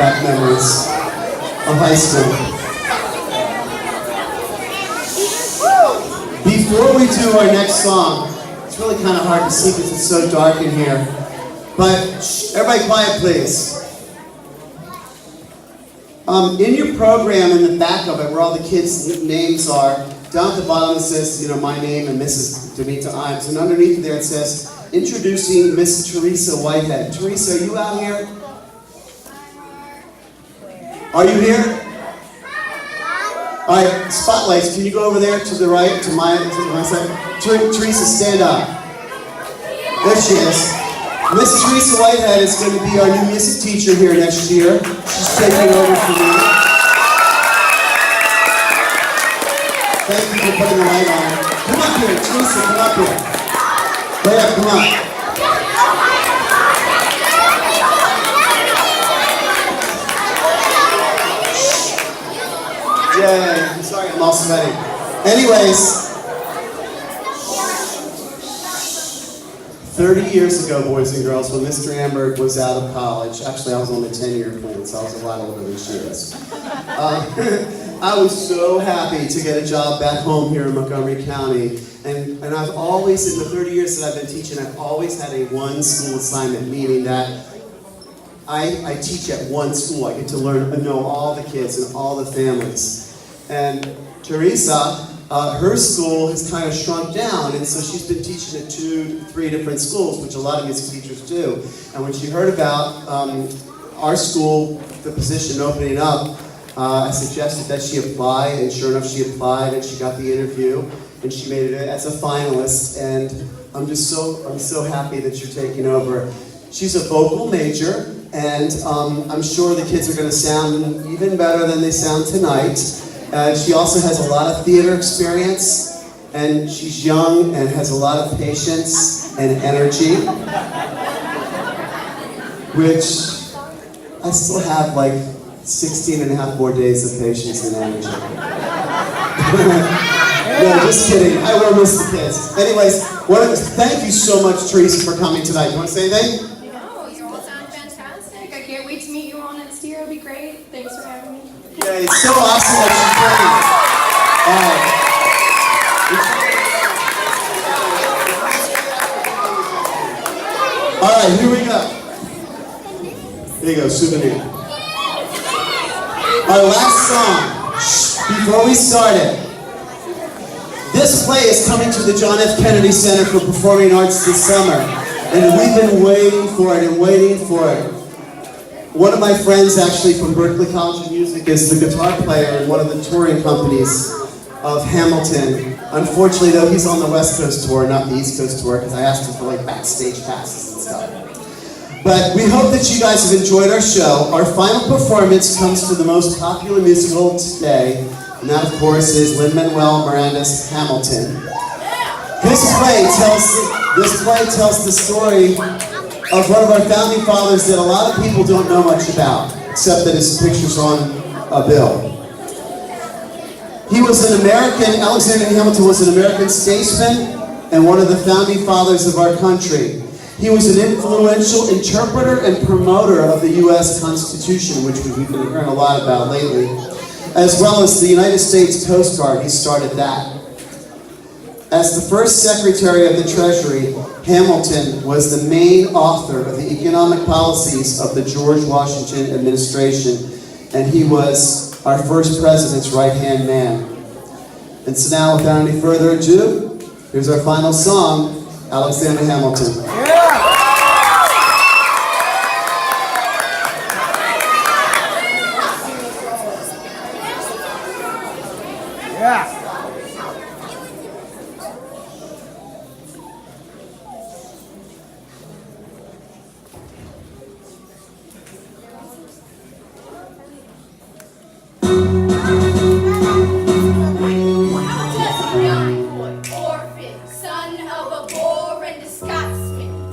back memories of high school. Before we do our next song, it's really kind of hard to see because it's so dark in here. But shh, everybody quiet, please. In your program, in the back of it, where all the kids' names are, down at the bottom it says, my name and Mrs. Demita Imes, and underneath there it says, introducing Miss Teresa Whitehead. Teresa, are you out here? Are you here? All right, spotlights. Can you go over there to the right, to my side? Teresa, stand up. There she is. Miss Teresa Whitehead is going to be our new music teacher here next year. She's taking over for me. Thank you for putting the light on. Come up here, Teresa, come up here. Wait up, come on. Yay, I'm sorry, I'm all sweaty. Anyways, 30 years ago, boys and girls, when Mr. Amberg was out of college, actually I was on the 10-year plan, so I was a lot older than she is. I was so happy to get a job back home here in Montgomery County. And I've always, in the 30 years that I've been teaching, I've always had a one school assignment, meaning that I teach at one school. I get to learn and know all the kids and all the families. And Teresa, her school has kind of shrunk down, and so she's been teaching at 2-3 different schools, which a lot of music teachers do. And when she heard about our school, the position opening up, I suggested that she apply, and sure enough she applied, and she got the interview, and she made it as a finalist, and I'm so happy that you're taking over. She's a vocal major, and I'm sure the kids are going to sound even better than they sound tonight. She also has a lot of theater experience, and she's young and has a lot of patience and energy, which I still have like 16 and a half more days of patience and energy. No, just kidding. I will miss the kids. Anyways, thank you so much, Teresa, for coming tonight. You want to say anything? No, you all sound fantastic. I can't wait to meet you all next year. It'll be great. Thanks for having me. Yeah, it's so awesome that you're playing. All right, here we go. There you go, souvenir. Our last song, before we start it. This play is coming to the John F. Kennedy Center for Performing Arts this summer. And we've been waiting for it and waiting for it. One of my friends actually from Berklee College of Music is the guitar player in one of the touring companies of Hamilton. Unfortunately though, he's on the West Coast tour, not the East Coast tour, because I asked him for like backstage passes and stuff. But we hope that you guys have enjoyed our show. Our final performance comes to the most popular musical today, and that of course is Lin-Manuel Miranda's Hamilton. This play tells the story of one of our founding fathers that a lot of people don't know much about, except that his picture's on a bill. He was an American, Alexander Hamilton was an American statesman and one of the founding fathers of our country. He was an influential interpreter and promoter of the U.S. Constitution, which we've been hearing a lot about lately, as well as the United States Coast Guard. He started that. As the first Secretary of the Treasury, Hamilton was the main author of the economic policies of the George Washington administration, and he was our first president's right-hand man. And so now, without any further ado, here's our final song, Alexander Hamilton. Yeah. Orphan, son of a boar and a Scotsman,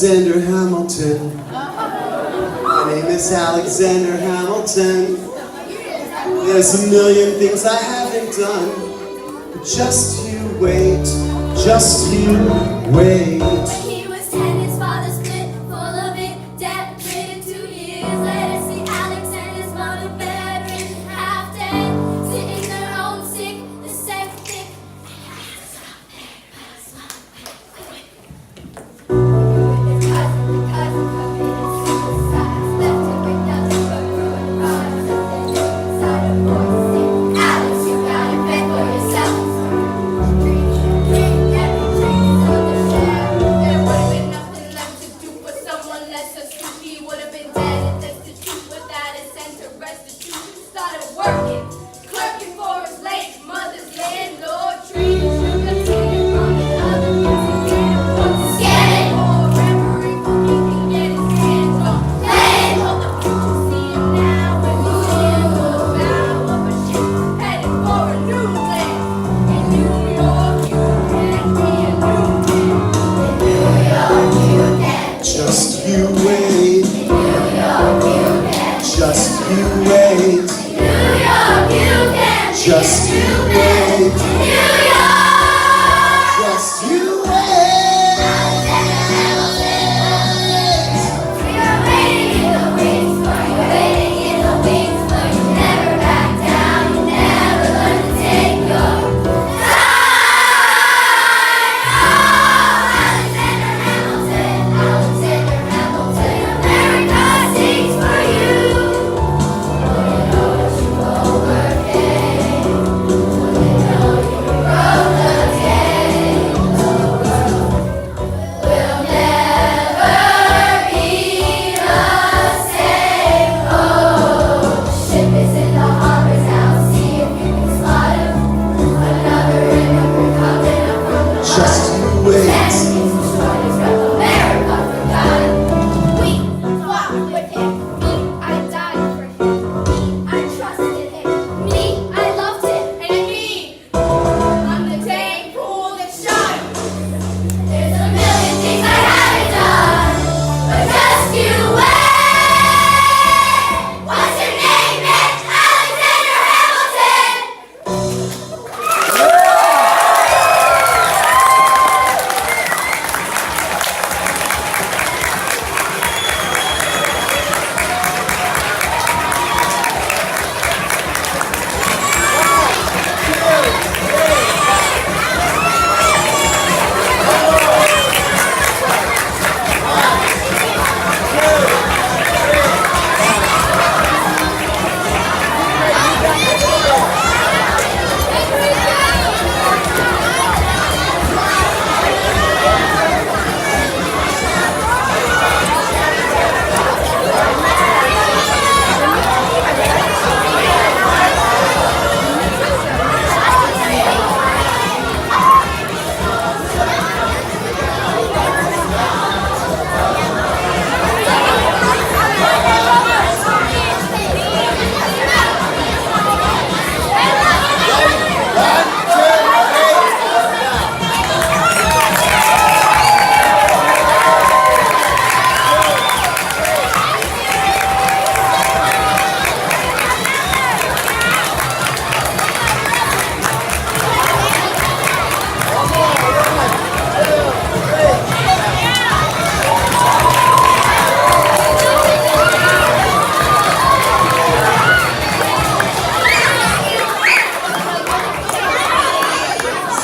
Alexander Hamilton. My name is Alexander Hamilton. There's a million things I haven't done. But just you wait, just you wait. When he was 10, his father split, full of it, debt ridden 2 years later. See Alex and his mother bedridden, half dead, sitting their own sick, the septic. His cousin committed suicide, left him with nothing but ruined lives. Inside a voice saying, Alex, you gotta fend for yourself. There would have been nothing left to do for someone less astute. He would have been dead if that's the truth. Without a cent to restitution, started working, clerking for his late mother's landlord. Trees, sugar cane from his other music and once again, remembering who he can get his hands on. Land, hope the future see him now and move into the bow of a ship headed for a new land. In New York, you can be a new man. In New York, you can. Just you wait, In New York, you can. just you wait, In New York, you can. just you wait, In New York. just you wait. We are waiting in the wings for you, waiting in the wings for you. Never back down, you never learn to take your time. Alexander Hamilton, Alexander Hamilton, America sings for you. Will you know that you overcame? Will you know you broke the game? The world will never be the same. Oh, ship is in the harbor now. See if you can spot him. Another immigrant coming up from the Just bottom. you wait. Japanese destroyers left America forgotten. We fought with him. Me, I died for him. Me, I trusted him. Me, I loved him. And me, I'm the dang fool that shot him. There's a million things I haven't done, but just you wait. What's your name, man? Alexander Hamilton.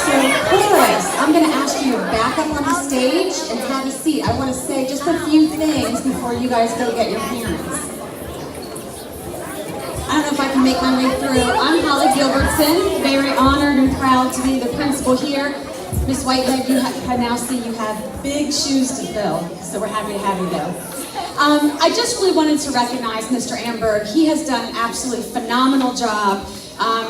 So, chorus, I'm going to ask you to back up on the stage and have a seat. I want to say just a few things before you guys go get your parents. I don't know if I can make my way through. I'm Holly Gilbertson, very honored and proud to be the principal here. Miss Whitehead, I now see you have big shoes to fill, so we're happy to have you though. I just really wanted to recognize Mr. Amberg. He has done an absolutely phenomenal job.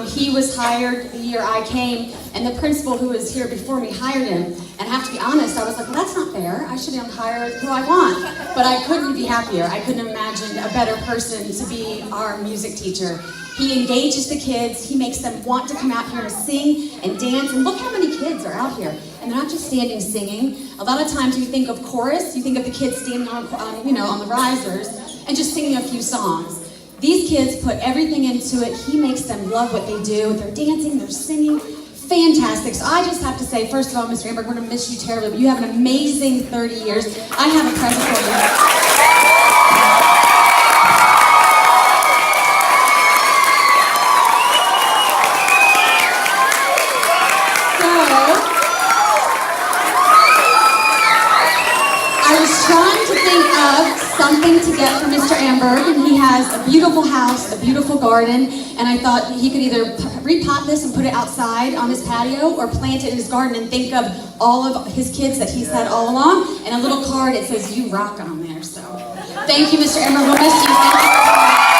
He was hired the year I came, and the principal who was here before me hired him. And I have to be honest, I was like, well, that's not fair. I should hire who I want. But I couldn't be happier. I couldn't imagine a better person to be our music teacher. He engages the kids. He makes them want to come out here and sing and dance. And look how many kids that are out here. And they're not just standing singing. A lot of times you think of chorus, you think of the kids standing on the risers and just singing a few songs. These kids put everything into it. He makes them love what they do. They're dancing, they're singing. Fantastic. So I just have to say, first of all, Mr. Amberg, we're going to miss you terribly, but you have an amazing 30 years. I have a present for you. I was trying to think of something to get for Mr. Amberg, and he has a beautiful house, a beautiful garden, and I thought he could either repot this and put it outside on his patio or plant it in his garden and think of all of his kids that he's had all along, and a little card that says, "You rock" on there. So thank you, Mr. Amberg. We'll miss you. Thank you.